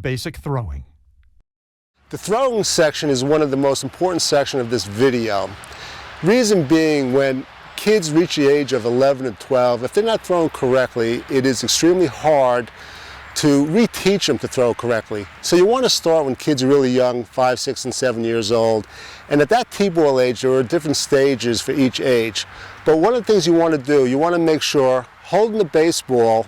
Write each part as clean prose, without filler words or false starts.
basic throwing. The throwing section is one of the most important sections of this video. Reason being, when kids reach the age of 11 and 12, if they're not throwing correctly, it is extremely hard to reteach them to throw correctly. So you want to start when kids are really young, 5, 6, and 7 years old. And at that T-ball age, there are different stages for each age. But one of the things you want to do, you want to make sure, holding the baseball,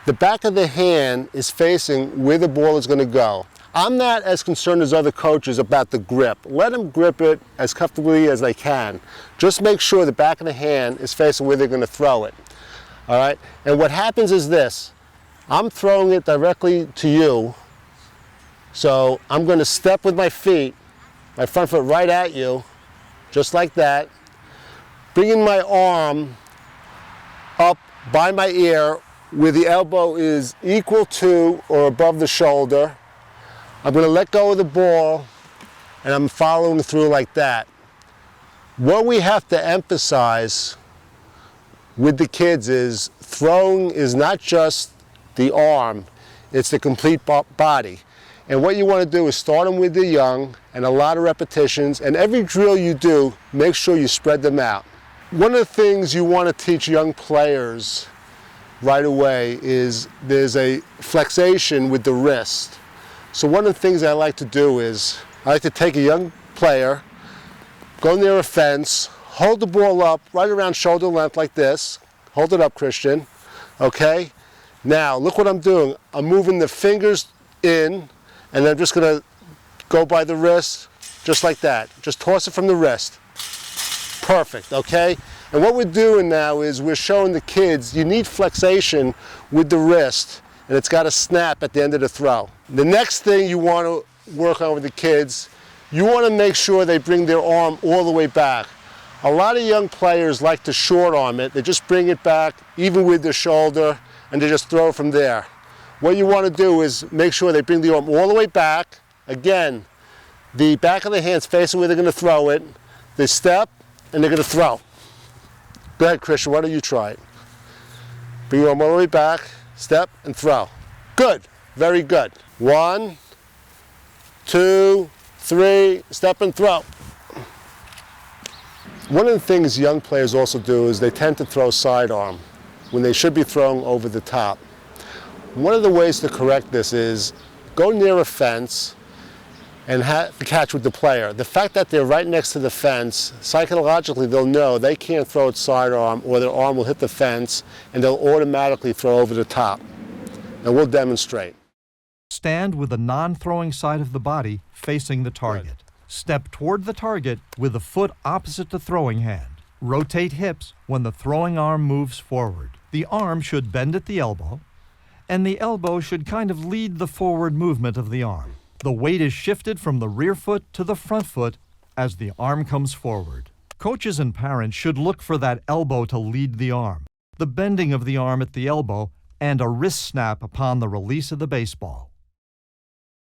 the back of the hand is facing where the ball is going to go. I'm not as concerned as other coaches about the grip. Let them grip it as comfortably as they can. Just make sure the back of the hand is facing where they're going to throw it. All right? And what happens is this. I'm throwing it directly to you. So I'm going to step with my feet, my front foot right at you, just like that. Bringing my arm up by my ear where the elbow is equal to or above the shoulder. I'm going to let go of the ball, and I'm following through like that. What we have to emphasize with the kids is throwing is not just the arm, it's the complete body. And what you want to do is start them with the young and a lot of repetitions, and every drill you do, make sure you spread them out. One of the things you want to teach young players right away is there's a flexation with the wrist. So one of the things I like to do is, I like to take a young player, go near a fence, hold the ball up right around shoulder length like this. Hold it up, Christian. Okay? Now, look what I'm doing. I'm moving the fingers in, and I'm just going to go by the wrist, just like that. Just toss it from the wrist. Perfect, okay? And what we're doing now is we're showing the kids you need flexation with the wrist, and it's got to snap at the end of the throw. The next thing you want to work on with the kids, you want to make sure they bring their arm all the way back. A lot of young players like to short arm it. They just bring it back, even with their shoulder, and they just throw from there. What you want to do is make sure they bring the arm all the way back. Again, the back of the hand's facing where they're going to throw it. They step, and they're going to throw. Go ahead, Christian, why don't you try it? Bring your arm all the way back, step, and throw. Good, very good. 1, 2, 3, step and throw. One of the things young players also do is they tend to throw sidearm when they should be throwing over the top. One of the ways to correct this is go near a fence and have the catch with the player. The fact that they're right next to the fence, psychologically they'll know they can't throw it sidearm or their arm will hit the fence and they'll automatically throw over the top. And we'll demonstrate. Stand with the non-throwing side of the body facing the target. Step toward the target with the foot opposite the throwing hand. Rotate hips when the throwing arm moves forward. The arm should bend at the elbow, and the elbow should kind of lead the forward movement of the arm. The weight is shifted from the rear foot to the front foot as the arm comes forward. Coaches and parents should look for that elbow to lead the arm, the bending of the arm at the elbow, and a wrist snap upon the release of the baseball.